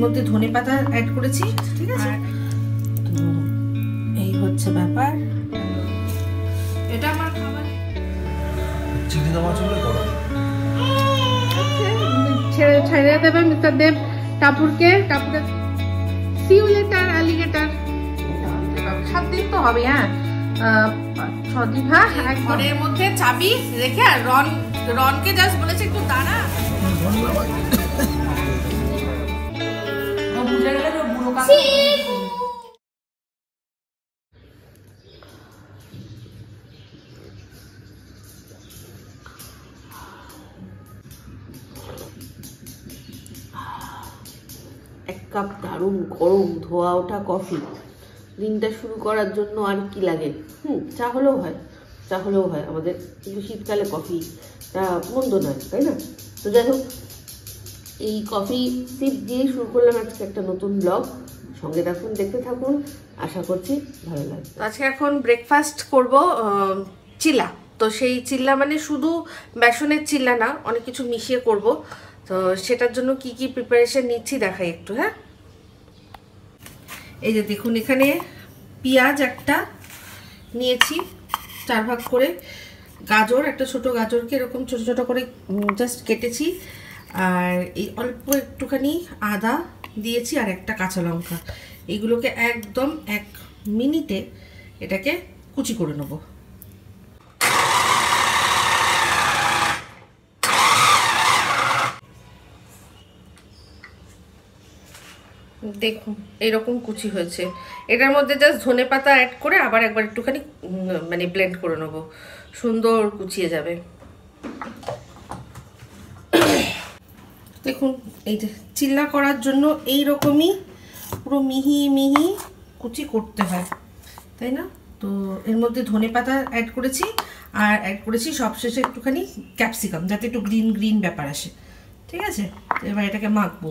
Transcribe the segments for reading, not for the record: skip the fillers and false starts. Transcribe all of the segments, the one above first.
মধ্যে ধনেপাতা অ্যাড করেছি, ঠিক আছে। তো এই হচ্ছে ব্যাপার। এটা আমার খাবার। চিনি দেওয়া চলে করো, ছেড়ে দেবে মিস্টার দেব টাপুরকে। টাপুরের সি ইউ লেটার অ্যালিগেটর। 7 দিন তো হবে। হ্যাঁ 6 দিন। হ্যাঁ ঘরের মধ্যে চাবি রেখে আর রনকে জাস্ট বলেছে একটু দাঁড়া। ও বুঝে গেলে তো বুড়ো কাকা। এক কাপ দারুণ গরম ধোয়া ওঠা কফি দিনটা শুরু করার জন্য। আর কি লাগে? চা হলেও হয়, চা হলেও হয় আমাদের, কিন্তু শীতকালে কফিটা মন্দ নয়, তাই না? তো যাই হোক, এই কফি সিপ দিয়ে শুরু করলাম আজকে একটা নতুন ব্লগ। সঙ্গে থাকুন, দেখতে থাকুন, আশা করছি ভালো লাগবে। আজকে এখন ব্রেকফাস্ট করব চিল্লা। তো সেই চিল্লা মানে শুধু বেসনের চিল্লা না, অনেক কিছু মিশিয়ে করব। তো সেটার জন্য কি কি প্রিপারেশন নিচ্ছি দেখাই একটু। হ্যাঁ এই যে দেখুন, এখানে পেঁয়াজ একটা নিয়েছি 4 ভাগ করে, গাজর একটা ছোট গাজরকে এরকম ছোট ছোট করে জাস্ট কেটেছি, আর এই অল্প একটুখানি আদা দিয়েছি, আর একটা কাঁচা লঙ্কা। এইগুলোকে একদম 1 মিনিটে এটাকে কুচি করে নেব। দেখুন এরকম কুচি হয়েছে। এটার মধ্যে জাস্ট ধনেপাতা অ্যাড করে আবার একবার একটুখানি মানে ব্লেন্ড করে নেব, সুন্দর কুচিয়ে যাবে। দেখুন এই যে চিল্লা করার জন্য এই রকমই পুরো মিহি মিহি কুচি করতে হয়, তাই না? তো এর মধ্যে ধনেপাতা অ্যাড করেছি, আর অ্যাড করেছি সবশেষে একটুখানি ক্যাপসিকাম, যাতে একটু গ্রিন গ্রিন ব্যাপার আসে, ঠিক আছে। এবার এটাকে মাখবো।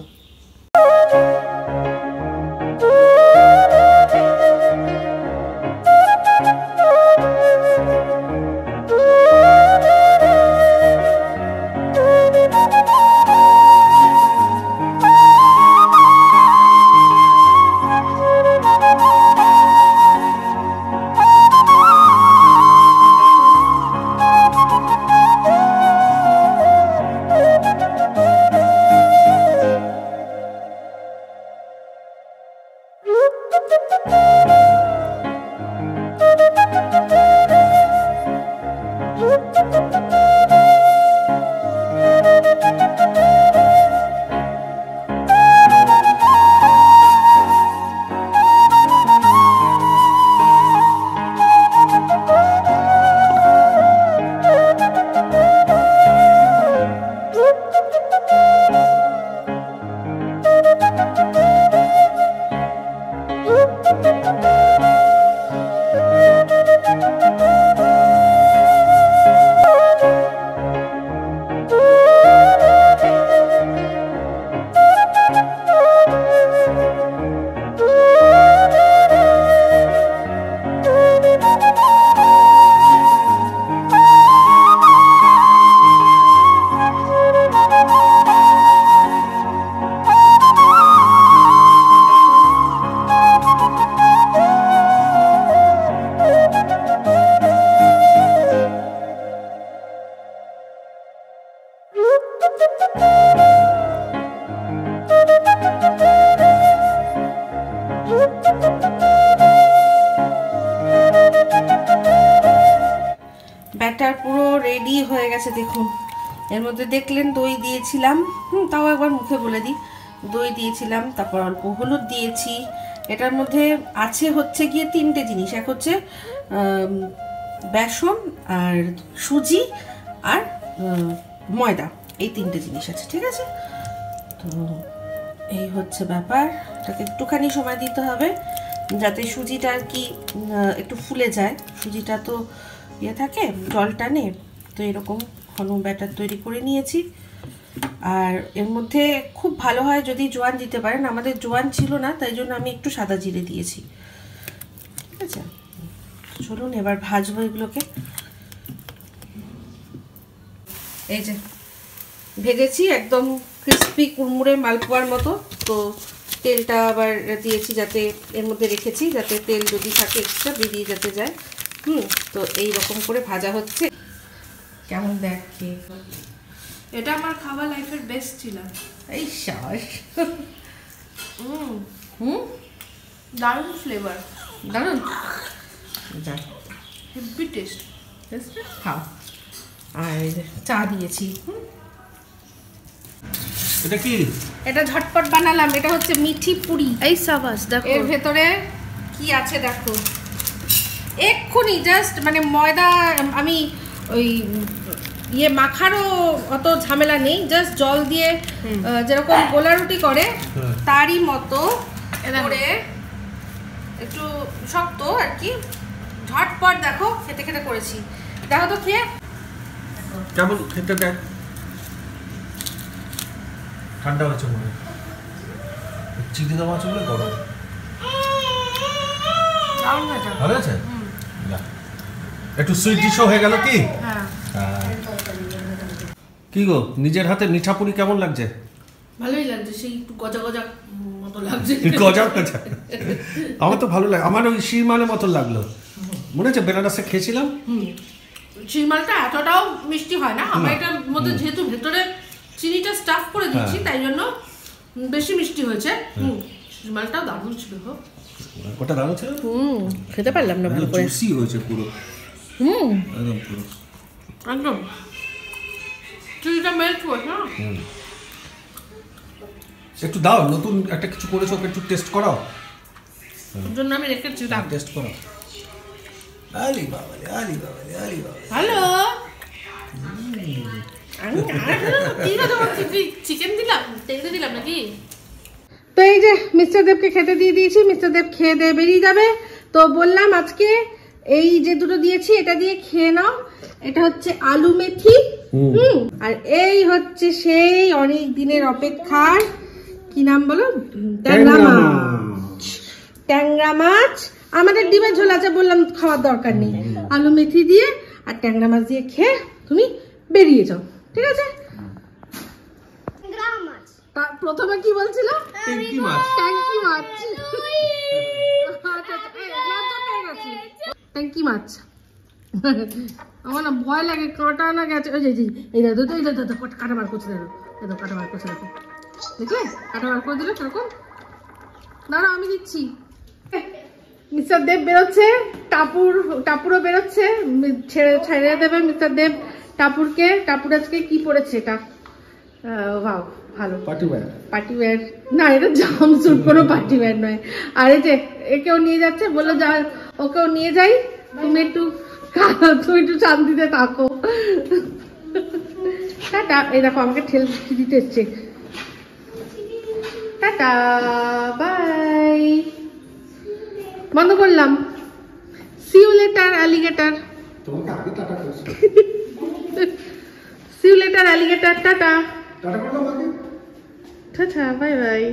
ব্যাটার পুরো রেডি হয়ে গেছে দেখুন। এর মধ্যে দেখলেন দই দিয়েছিলাম, তাও একবার মুখে বলে দিই, দই দিয়েছিলাম, তারপর অল্প হলুদ দিয়েছি। এটার মধ্যে আছে হচ্ছে গিয়ে 3টে জিনিস, এক হচ্ছে বেসন আর সুজি আর ময়দা, এই 3টে জিনিস আছে, ঠিক আছে। তো এই হচ্ছে ব্যাপার। এটাকে একটুখানি সময় দিতে হবে যাতে সুজিটা আর কি একটু ফুলে যায়। সুজিটা তো ইয়ে থাকে, জল টানে। তো এরকম ঘন ব্যাটার তৈরি করে নিয়েছি। আর এর মধ্যে খুব ভালো হয় যদি জোয়ান দিতে পারেন, আমাদের জোয়ান ছিল না, তাই জন্য আমি একটু সাদা জিরে দিয়েছি, ঠিক আছে। চলুন এবার ভাজবো এগুলোকে। এই যে ভেজেছি একদম ক্রিস্পি কুড়মুড়ে মালপোয়ার মতো। তো তেলটা আবার দিয়েছি, যাতে এর মধ্যে রেখেছি যাতে তেল যদি থাকে এক্সট্রা বেরিয়ে যেতে যায়। তো এই রকম করে ভাজা হচ্ছে। কেমন দেখে, এটা আমার খাওয়া লাইফের বেস্ট ছিল। এই শ্বাস দারুণ ফ্লেভার, দারুণ, যাক হেভি টেস্ট। খাও। আর চা দিয়েছি। এটা কি? এটা ঝটপট বানালাম, এটা হচ্ছে মিঠি পুরি। এই সাবাস দেখো এর ভেতরে কি আছে দেখো, এক্ষুনি জাস্ট মানে ময়দা, আমি ওই ইয়ে মাখারও অত ঝামেলা নেই, জাস্ট জল দিয়ে যেরকম গোলা রুটি করে তারই মতো করে, একটু শক্ত আর কি, ঝটপট দেখো খেতে খেতে করেছি। দেখো তো খেয়ে কেমন খেতে দেখ। ঠান্ডা হচ্ছে মনে হয়, চিংড়ি মাছগুলো গরম। দারুণ হয়েছে। ভালো আছে? একটু সুইট ডিশও হয়ে গেল কি? হ্যাঁ কি গো, নিজের হাতে মিঠা পুরি কেমন লাগছে? ভালোই লাগছে, সেই একটু গজা গজা মতো লাগছে। গজা গজা, আমার তো ভালো লাগে। আমার ওই শিরমালের মতো লাগলো, মনে হচ্ছে বেনারসে খেয়েছিলাম। শিরমালটা এতটাও মিষ্টি হয় না, আমার এটার মধ্যে যেহেতু ভেতরে চিনিটা স্টাফ করে দিচ্ছি তাই জন্য বেশি মিষ্টি হয়েছে। শিরমালটাও দারুণ ছিল। ওটা দারুণ ছিল, খেতে পারলাম না ভালো করে। জুসি হয়েছে পুরো, একদম পুরো একদম চিনিটা মেল্ট হয়েছে না। একটু দাও, নতুন একটা কিছু করেছো, ওকে একটু টেস্ট করাও। ওর জন্য আমি রেখেছি। টেস্ট করাও। আলি বাবা, আলি বাবা, আলি বাবা। হ্যালো, চিকেন দিলাম, তেল দিলাম নাকি? তো এই যে মিস্টার দেবকে খেতে দিয়ে দিয়েছি, মিস্টার দেব খেয়ে দিয়ে বেরিয়ে যাবে। তো বললাম আজকে এই যে দুটো দিয়েছি এটা দিয়ে খেয়ে নাও। এটা হচ্ছে আলু মেথি, আর এই হচ্ছে সেই অনেক দিনের অপেক্ষার কি নাম বলো, ট্যাংরা মাছ। ট্যাংরা মাছ আমাদের ডিমের ঝোল আছে, বললাম খাওয়ার দরকার নেই। আলু মেথি দিয়ে আর ট্যাংরা মাছ দিয়ে খেয়ে তুমি বেরিয়ে যাও, ঠিক আছে? প্রথমে কি বলছিল? ট্যাঙ্কি মাছ। ট্যাঙ্কি মাছ, ট্যাঙ্কি মাছ। আমার না ভয় লাগে, কাঁটা না গেছে। ওই যে এই দাদু তো, এই দাদু কাটা বার করছে, দাদু দাদু কাটা বার করছে, দেখো দেখলে কাটা বার করে দিলে কিরকম। দাঁড়া আমি দিচ্ছি। মিস্টার দেব বেরোচ্ছে, টাপুরও বেরোচ্ছে, ছেড়ে দেবে মিস্টার দেব টাপুরকে। টাপুর আজকে কি পড়েছে এটা? ভাও ভালো পার্টি ওয়্যার না, এটা জাম্পস্যুট, কোনো পার্টি ওয়্যার নয়। আর এই যে একেও নিয়ে যাচ্ছে, বললো যা ওকেও নিয়ে যাই, তুমি একটু শান্তিতে থাকো। টাটা। এই দেখো আমাকে ঠেল দিতে এসছে। টাটা, বাই, বন্ধ করলাম। See you later alligator, see you later alligator, ta ta ta ta, bye bye.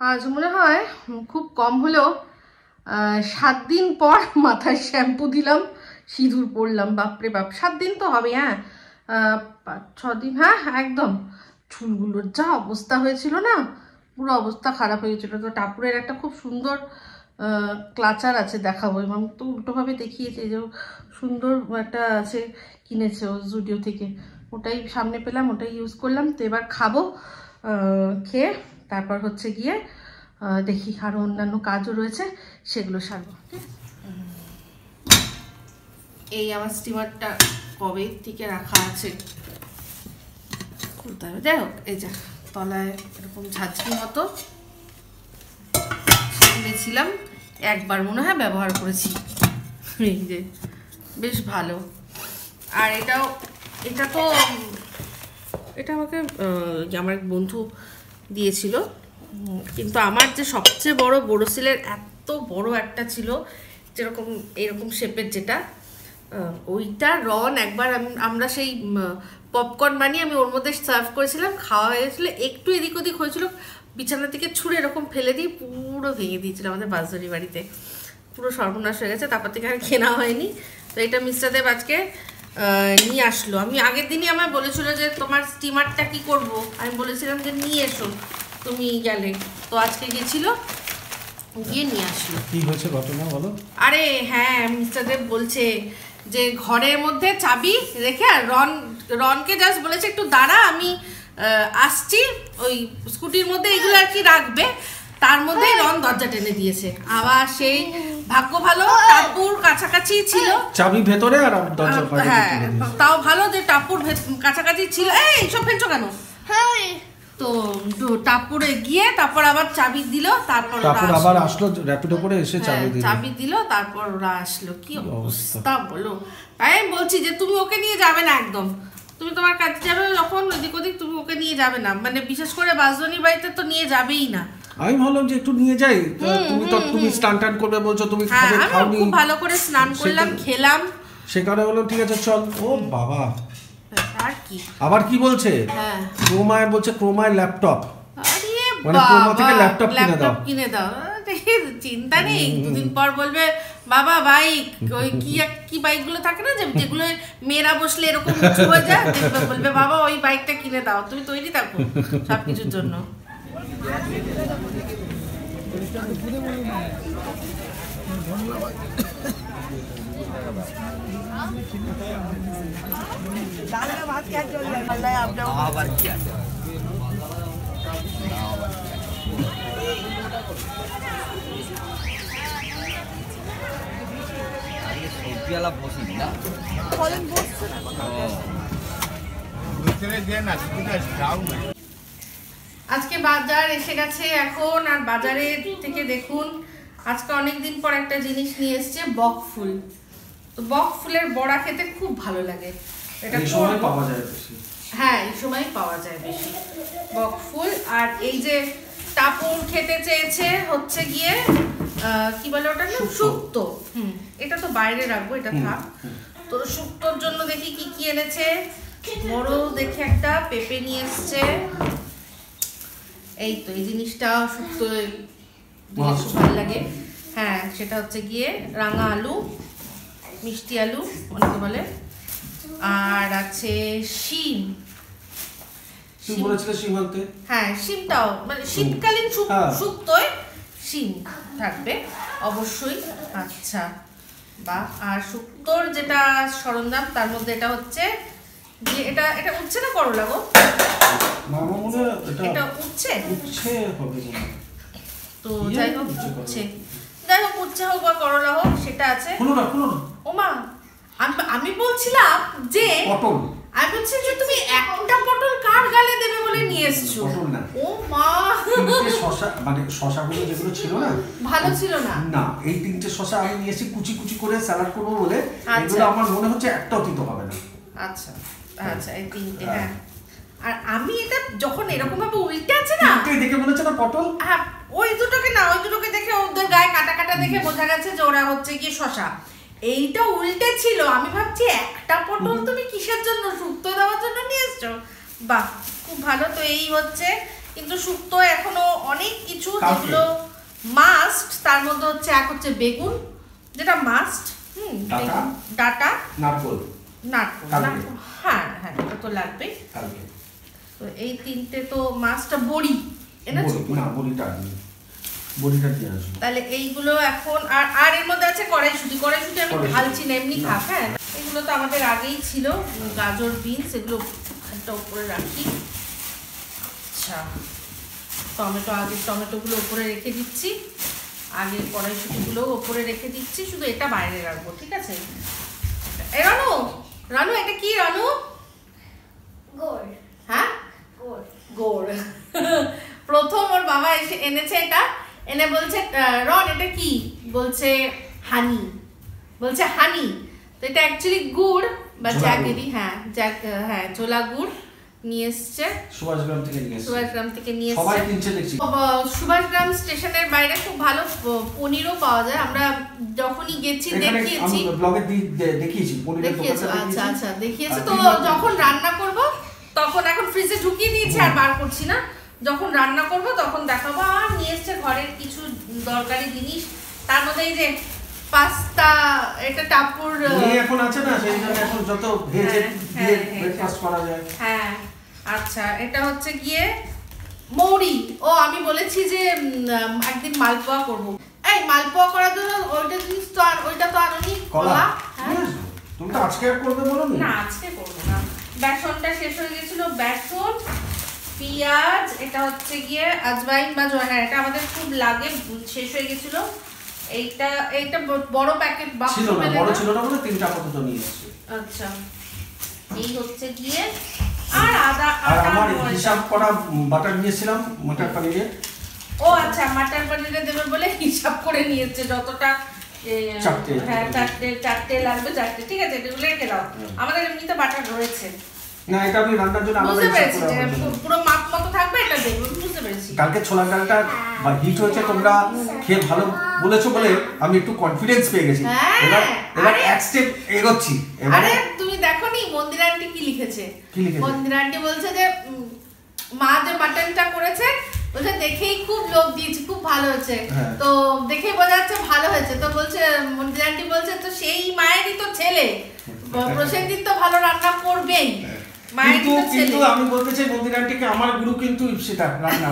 আজ মনে হয় খুব কম হলেও 7 দিন পর মাথায় শ্যাম্পু দিলাম, সিঁদুর পরলাম। বাপরে বাপ, 7 দিন তো হবে। হ্যাঁ 5-6 দিন, হ্যাঁ একদম। চুলগুলোর যা অবস্থা হয়েছিল না, পুরো অবস্থা খারাপ হয়েছিল। তো টাপুরের একটা খুব সুন্দর ক্লাচার আছে, দেখাবো। এবং তো উল্টোভাবে দেখিয়েছে, যে সুন্দর একটা আছে, কিনেছে ও জুডিও থেকে, ওটাই সামনে পেলাম, ওটাই ইউজ করলাম। তো এবার খাবো, খেয়ে তারপর হচ্ছে গিয়ে দেখি আরও অন্যান্য কাজও রয়েছে, সেগুলো সারবো। এই আমার স্টিমারটা কবে থেকে রাখা আছে, খুলতে হবে। যাই হোক, এই যে তলায় এরকম ঝাঁঝরি মতো কিনেছিলাম, একবার মনে হয় ব্যবহার করেছি, এই যে বেশ ভালো। আর এটা তো এটা আমাকে আমার এক বন্ধু দিয়েছিল, কিন্তু আমার যে সবচেয়ে বড় বোরোসিলের এত বড় একটা ছিল, যেরকম এরকম শেপের, যেটা ওইটা রন একবার আমরা সেই পপকর্ন বানিয়ে আমি ওর মধ্যে সার্ভ করেছিলাম, খাওয়া হয়েছিল, একটু এদিক ওদিক হয়েছিল, বিছানা থেকে ছুঁড়ে এরকম ফেলে দিয়ে পুরো ভেঙে দিয়েছিল আমাদের বাঁশবাড়ি বাড়িতে, পুরো সর্বনাশ হয়ে গেছে। তারপর থেকে আর কেনা হয়নি। তো এটা মিস্টার দেব আজকে নিয়ে আসলো। আমি আগের দিনই আমার বলেছিল যে তোমার স্টিমারটা কি করব, আমি বলেছিলাম যে নিয়ে এসো, তুমি গেলে, তো আজকে গেছিল, গিয়ে নিয়ে আসলো। কি হয়েছে ঘটনা বলো? আরে হ্যাঁ, মিস্টার দেব বলছে যে ঘরের মধ্যে চাবি রেখে, আর রনকে জাস্ট বলেছে একটু দাঁড়া, আমি আসছি, ওই স্কুটির মধ্যে এগুলো আর কি রাখবে, তার মধ্যে রন দরজা টেনে দিয়েছে। আবার সেই ভাগ্য ভালো টাপুর কাছাকাছি ছিল, চাবি ভেতরে আর দরজা বাইরে। হ্যাঁ, তাও ভালো যে টাপুর কাছাকাছি ছিল। এই সব ফেলছো কেন? তো টাপুরে গিয়ে তারপর আবার চাবি দিল, তারপর আবার আসলো র্যাপিডো করে এসে চাবি দিল, তারপর ওরা আসলো। কি অবস্থা বলো! তাই আমি বলছি যে তুমি ওকে নিয়ে যাবে না একদম, তুমি তোমার কাছে যাবে যখন ওদিক ওদিক, তুমি ওকে নিয়ে যাবে না, মানে বিশেষ করে বাসজনী বাড়িতে তো নিয়ে যাবেই না। আমি ভাবলাম যে একটু নিয়ে যাই, তুমি স্নান টান করবে বলছো, তুমি খাবে, খাওনি। খুব ভালো করে স্নান করলাম, খেলাম, সেখানে বললাম ঠিক আছে চল। ও বাবা, আর কি আবার কি বলছে? ক্রোমায় বলছে, ক্রোমায় ল্যাপটপ, মানে ক্রোমা থেকে ল্যাপটপ কিনে দাও। চিন্তা নেই, দুদিন পর বলবে বাবা বাইক, ওই কি বাইক গুলো থাকে না যেগুলো মেয়েরা বসলে এরকম উঁচু হয়ে যায়, বলবে বাবা ওই বাইকটা কিনে দাও। তুমি তৈরি থাকো সবকিছুর জন্য। আজকে বাজার এসে গেছে এখন, আর বাজারে থেকে দেখুন আজকে অনেকদিন পর একটা জিনিস নিয়ে এসছে, বক ফুল। তো বক ফুলের বড়া খেতে খুব ভালো লাগে, এটা এই সময় পাওয়া যায় বেশি। হ্যাঁ, এই সময় পাওয়া যায় বেশি বক ফুল। আর এই যে টাপুর খেতে চেয়েছে হচ্ছে গিয়ে কি বলে ওটা না, শুক্তো। এটা তো বাইরে রাখবো, এটা থাক। তো শুক্তোর জন্য দেখি কি কি এনেছে। বড় দেখে একটা পেঁপে নিয়ে এসছে, এই তো এই জিনিসটা শুক্তো খুব ভালো লাগে। হ্যাঁ, সেটা হচ্ছে গিয়ে রাঙা আলু, মিষ্টি আলু অনেকে বলে, আর আছে শিম। হ্যাঁ, শিমটাও মানে শীতকালীন শুক্তোয় শিম থাকবে অবশ্যই। আচ্ছা, বা আর শুক্তোর যেটা সরঞ্জাম তার মধ্যে এটা হচ্ছে যে এটা উচ্ছে না করলা গো? এটা উচ্ছে হবে। তো যাই হোক উচ্ছে হোক বা করলা হোক, সেটা আছে। ওমা, আমি বলছিলাম যে আমি বলছি যে তুমি একটা পটল কার গালে দেবে বলে নিয়ে এসছো? ও মা, শশা মানে শশাগুলো যেগুলো ছিল না ভালো ছিল না। না, এই তিনটে শশা আমি নিয়েছি কুচি কুচি করে স্যালাড করবো বলে। এগুলো আমার মনে হচ্ছে একটাও তিতো হবে না। আচ্ছা আচ্ছা, এই তিনটে। হ্যাঁ, আর আমি এটা যখন এরকম ভাবে উল্টে আছে না, দেখে মনে হচ্ছে না পটল। হ্যাঁ, ওই দুটোকে দেখে ওদের গায়ে কাটা কাটা দেখে বোঝা গেছে যে ওরা হচ্ছে গিয়ে শশা। এইটা উল্টে ছিল, আমি ভাবছি একটা পটল তুমি কিসের জন্য, শুক্তো দেওয়ার জন্য নিয়ে এসছো? বাহ, খুব ভালো। তো এই হচ্ছে, কিন্তু শুক্তো এখনো অনেক কিছু যেগুলো মাস্ট, তার মধ্যে হচ্ছে এক হচ্ছে বেগুন, যেটা মাস্ট, ডাটা, নারকোল, হ্যাঁ হ্যাঁ, এটা তো লাগবে। তো এই তিনটে তো মাছটা, বড়ি এনেছো? না, বড়িটা দিয়ে আসবো। তাহলে এইগুলো এখন, আর এর মধ্যে আছে কড়াইশুঁটি আমি ঢালছি না, এমনি থাক। হ্যাঁ, এগুলো তো আমাদের আগেই ছিল, গাজর, বিনস, এগুলো একটা উপরে রাখি। আচ্ছা, টমেটোগুলো উপরে রেখে দিচ্ছি, আগে কড়াইশুঁটিগুলো উপরে রেখে দিচ্ছি, শুধু এটা বাইরে রাখবো, ঠিক আছে? এই রানু এটা কি রানু? গোড়। হ্যাঁ, গোড়। প্রথম ওর বাবা এসে এনেছে এটা, এনে বলছে রন এটা কি? বলছে হানি, তো এটা অ্যাকচুয়ালি গুড় বা জ্যাগেরি। হ্যাঁ, ছোলা গুড় নিয়ে এসছে সুভাষগ্রাম থেকে নিয়ে এসছে। সুভাষগ্রাম স্টেশনের বাইরে খুব ভালো পনিরও পাওয়া যায়, আমরা যখনই গেছি দেখিয়েছি। আচ্ছা, দেখিয়েছি। তো যখন রান্না করব তখন, এখন ফ্রিজে ঢুকিয়ে দিয়েছি আর বার করছি না, যখন রান্না করব তখন দেখাবো। আর নিয়ে এসছে ঘরের কিছু দরকারি জিনিস, তার মধ্যে এই যে পাস্তা, এটা টাপুর এখন আছে না, সেই জন্য এখন যত ভেজে দিয়ে ব্রেকফাস্ট করা যায়। হ্যাঁ, আচ্ছা, এটা হচ্ছে গিয়ে মৌরি। ও আমি বলেছি যে একদিন মালপোয়া করব। এই মালপোয়া করার জন্য ওইটা জিনিস তো আর ওইটা তো আরনি কলা। হ্যাঁ তুমি তো আজকে আর করবে বলো না আজকে করব না, বেসনটা শেষ হয়ে গেছিল, বেসন পেঁয়াজ এটা হচ্ছে গিয়ে আজওয়াইন বা হ্যাঁ এটা আমাদের খুব লাগে, শেষ হয়ে গেছিল। এইটা বড় প্যাকেট বাক্স ছিল না, বড় ছিল না বলে 3টা পর্যন্ত নিয়ে এসেছি। আচ্ছা এই হচ্ছে গিয়ে আর আদা আর আমার হিসাব করা বাটার নিয়েছিলাম মটর পনিরের। ও আচ্ছা মাটন পনিরে দেবে বলে হিসাব করে নিয়েছে যতটা। হ্যাঁ চারটে লাগবে, চারটে ঠিক আছে, এগুলো রেখে দাও। আমাদের এমনিতে বাটার রয়েছে না, এটা আমি রান্নার জন্য আলাদা বুঝতে পেরেছি হিসাব যে করা। পুরো মাপ মতো থাকবে, এটা দেখবো বুঝতে পেরেছি। কালকে ছোলার ডালটা হিট হয়েছে, তোমরা খেয়ে ভালো বলেছো বলে আমি একটু কনফিডেন্স পেয়ে গেছি। এবার এক স্টেপ এগোচ্ছি। আরে তুমি দেখোনি মন্দির আন্টি কি লিখেছে? মন্দির আন্টি বলছে যে মা যে মাটনটা করেছে বলছে দেখেই খুব লোভ দিয়েছি, খুব ভালো হয়েছে। তো দেখেই বোঝা যাচ্ছে ভালো হয়েছে। তো বলছে মন্দির আন্টি বলছে তো সেই মায়েরই তো ছেলে, প্রসেনজিৎ তো ভালো রান্না করবেই। কিন্তু আমি বলতে চাই মন্দির আন্টিকে আমার গুরু কিন্তু ইপসিতা রান্না।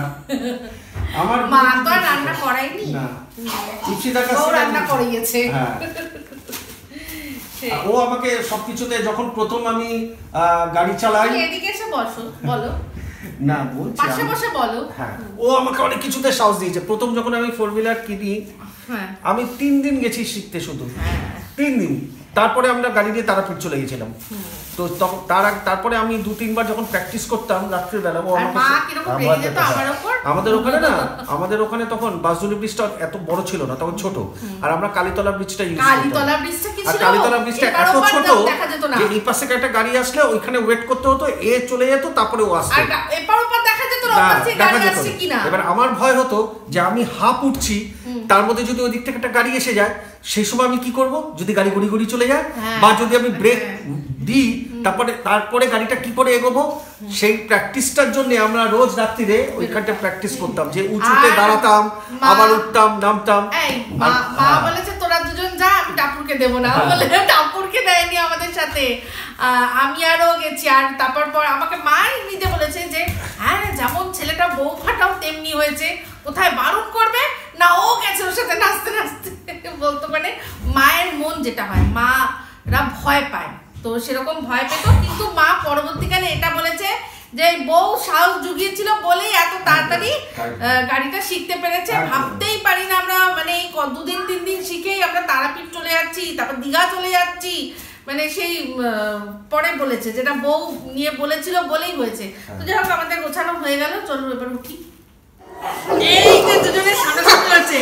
আমার মা তো রান্না করায়নি না, ইপসিতার কাছে রান্না করিয়েছে। ও আমাকে সবকিছুতে যখন প্রথম আমি গাড়ি চালাই, এদিকে এসে বসো বলো না বলছি পাশে বসে বলো। হ্যাঁ ও আমাকে অনেক কিছুতে সাহস দিয়েছে। প্রথম যখন আমি 4 হুইলার কিনি আমি 3 দিন গেছি শিখতে, শুধু 3 দিন। তারপরে আমরা গাড়ি দিয়ে তারাপীঠ চলে গেছিলাম। তো তারপরে আমি 2-3 বার যখন প্র্যাকটিস করতাম রাত্রিবেলা, ও আমাদের ওখানে তখন বাসজুলি ব্রিজটা এত বড় ছিল না, তখন ছোট। আর আমরা কালীতলা ব্রিজটা ইউজ করতাম। কালীতলা ব্রিজটা এত ছোট যে এই পাশে একটা গাড়ি আসলে ওইখানে ওয়েট করতে হতো, এ চলে যেত তারপরে ও আসতো। এবার আমার ভয় হতো যে আমি হাফ উঠছি, তার মধ্যে যদি ওই দিক থেকে একটা গাড়ি এসে যায়, সেই সময় আমি কি করব? যদি গাড়ি গড়ি গড়ি চলে যায় বা যদি আমি ব্রেক দিই, তারপরে গাড়িটা কি করে এগোবো, সেই প্র্যাকটিসটার জন্য আমরা রোজ রাত্রিরে ওইখানটা প্র্যাকটিস করতাম, যে উঁচুতে দাঁড়াতাম, আবার উঠতাম নামতাম। মা বলেছে তোরা দুজন যা, আমি টাপুরকে দেবো না বলে টাপুরকে দেয়নি আমাদের সাথে। আমি আরও গেছি। আর তারপর আমাকে মা নিজে বলেছে যে হ্যাঁ যেমন ছেলেটা বউ ফাটাও তেমনি হয়েছে, কোথায় বারণ করবে না, ও গেছে ওর সাথে নাচতে নাচতে। বলতো মানে মায়ের মন যেটা হয়, মারা ভয় পায়, তো সেরকম ভয় পেত। কিন্তু মা পরবর্তীকালে এটা বলেছে যে বউ সাহস জুগিয়েছিল বলেই এত তাড়াতাড়ি গাড়িটা শিখতে পেরেছে। ভাবতেই পারি না আমরা, মানে 2-3 দিন শিখেই আমরা তারাপীঠ চলে যাচ্ছি, তারপর দীঘা চলে যাচ্ছি। মানে সেই পরে বলেছে যেটা বউ নিয়ে বলেছিল বলেই হয়েছে। তো যাই হোক আমাদের গোছানো হয়ে গেল, চলো এবার উঠি। এই যে দুজনের সামনে সামনে আছে,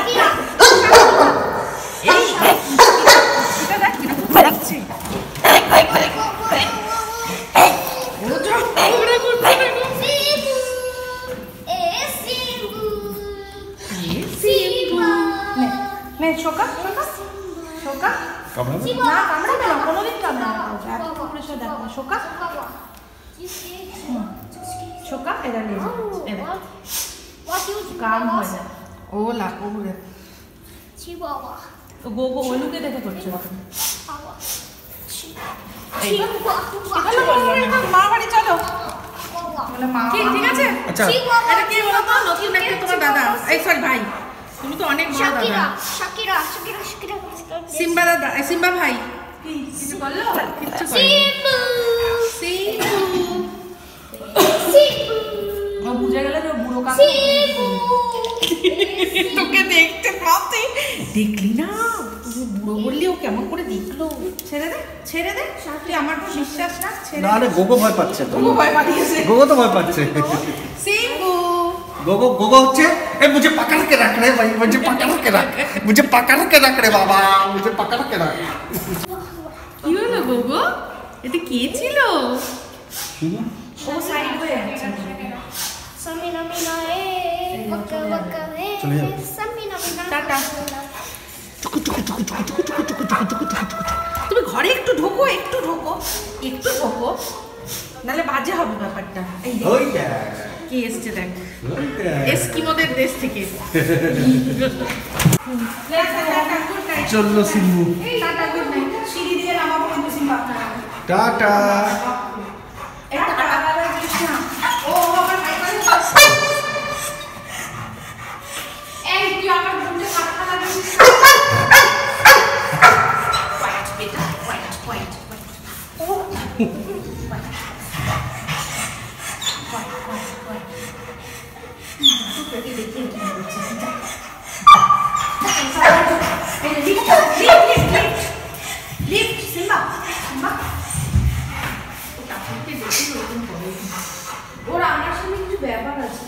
ঠিক আছে। নতুন একটা তোমার দাদা, এই সরি ভাই, তুমি তো অনেক বড় দাদা। সিম্বা দাদা, সিম্বা ভাই কিছু বললো? কিচ্ছু বুঝে গেলে যে বুড়ো কাকু তোকে দেখতে পাচ্ছি, দেখলি না বুড়ো বললি ও কেমন করে দেখলো। ছেড়ে দে ছেড়ে দে, তুই আমার তো বিশ্বাস না। না রে, গোগো ভয় পাচ্ছে তো। গোগো ভয় পাচ্ছে, গোগো তো ভয় পাচ্ছে। সিম্বু गोगो হচ্ছে ए मुझे पकड़ के रख रे भाई, मुझे पकड़ के रख, मुझे पकड़ के रख रे बाबा, मुझे पकड़ के रख। কি হলো গোগো? এটা কি ছিল? ও সাইড হয়ে আছে। সামিনা মিনা এ ওকা ওকা এ সামিনা মিনা টাটা। তুমি ঘরে একটু ঢোকো, একটু ঢোকো, একটু ঢোকো, নালে বাজে হবে ব্যাপারটা। এই কি এসছে দেখ, এস্কিমোদের দেশ থেকে। চলো সিম্বু, টাটা, গুড নাইট। সিঁড়ি দিয়ে নামাবো কিন্তু সিম্বা আপনারা। টাটা। এটা টাটা বাবা কৃষ্ণ। ও আমার ভাই ওরা আমার সঙ্গে কিছু ব্যাপার আছে।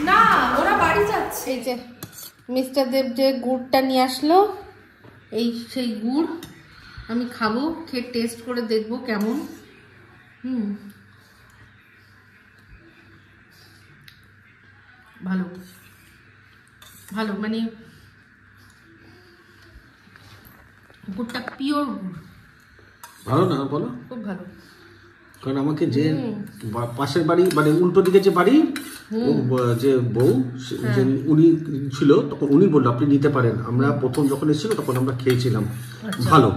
না, ওরা বাড়ি যাচ্ছে। এই যে মিস্টার দেব যে গুড়টা নিয়ে আসলো, এই সেই গুড় আমি খাবো, খেয়ে টেস্ট করে দেখবো কেমন। ভালো ভালো, মানে গুড়টা পিওর গুড়। ভালো না বলো? খুব ভালো। কারণ আমাকে যে পাশের বাড়ি মানে উল্টো দিকে যে বাড়ি যে বউ যে উনি ছিল, তখন উনি বললো আপনি নিতে পারেন। আমরা প্রথম যখন এসেছিল তখন আমরা খেয়েছিলাম, ভালো।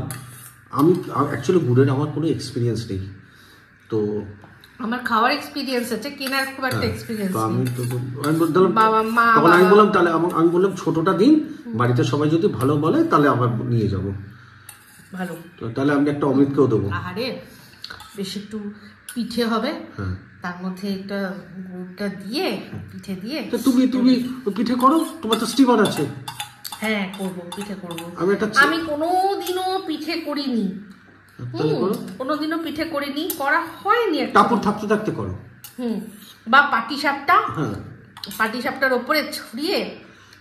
আমি অ্যাকচুয়ালি গুড়ের আমার কোনো এক্সপিরিয়েন্স নেই, তো আমার খাওয়ার এক্সপিরিয়েন্স আছে, কেনার খুব একটা এক্সপিরিয়েন্স তো নেই। তখন আমি বললাম তাহলে আমি বললাম ছোটটা দিন, বাড়িতে সবাই যদি ভালো বলে তাহলে আবার নিয়ে যাব। ভালো, তো তাহলে আমি একটা অমৃতকেও দেবো। আরে বেশ একটু পিঠে হবে, হ্যাঁ, তার মধ্যে একটা গুড়টা দিয়ে পিঠে দিয়ে। তো তুমি পিঠে করো, তোমার তো স্টিমার আছে। হ্যাঁ করবো, পিঠে করবো। আমি কোনোদিনও পিঠে করিনি, কোনোদিনও পিঠে করিনি, করা হয়নি। টাপুর থাকতে থাকতে করো। বা পাটিসাপটা, পাটিসাপটার ওপরে ছড়িয়ে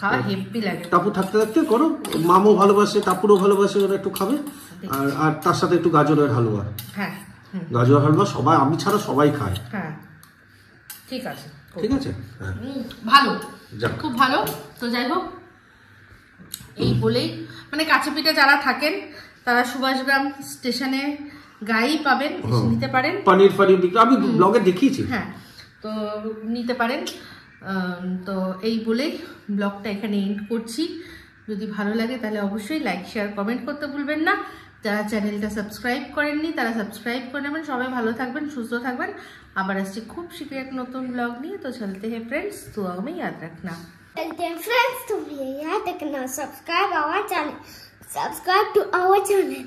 খাওয়া হেভি লাগে। টাপুর থাকতে থাকতে করো, মামও ভালোবাসে, টাপুরও ভালোবাসে, ওরা একটু খাবে। আর তার সাথে একটু গাজরের হালুয়া। হ্যাঁ, গাজর হালুয়া সবাই, আমি ছাড়া সবাই খায়। হ্যাঁ ঠিক আছে, ঠিক আছে, হ্যাঁ ভালো, খুব ভালো। তো যাই হোক, এই বলেই মানে কাছে পিঠে যারা থাকেন তারা সুভাষগ্রাম স্টেশনে গাড়ি পাবেন, নিতে পারেন। পনির আমি ব্লগে দেখিয়েছি। হ্যাঁ, তো নিতে পারেন। তো এই বলেই ব্লগটা এখানে এন্ড করছি। যদি ভালো লাগে তাহলে অবশ্যই লাইক, শেয়ার, কমেন্ট করতে ভুলবেন না। যারা চ্যানেলটা সাবস্ক্রাইব করেননি তারা সাবস্ক্রাইব করে নেবেন। সবাই ভালো থাকবেন, সুস্থ থাকবেন। আবার আসছি খুব শীঘ্রই এক নতুন ব্লগ নিয়ে। তো চলতে हैं फ्रेंड्स, दुआ में याद रखना। चलते हैं फ्रेंड्स, तुम ये याद रखना, सब्सक्राइब to our channel.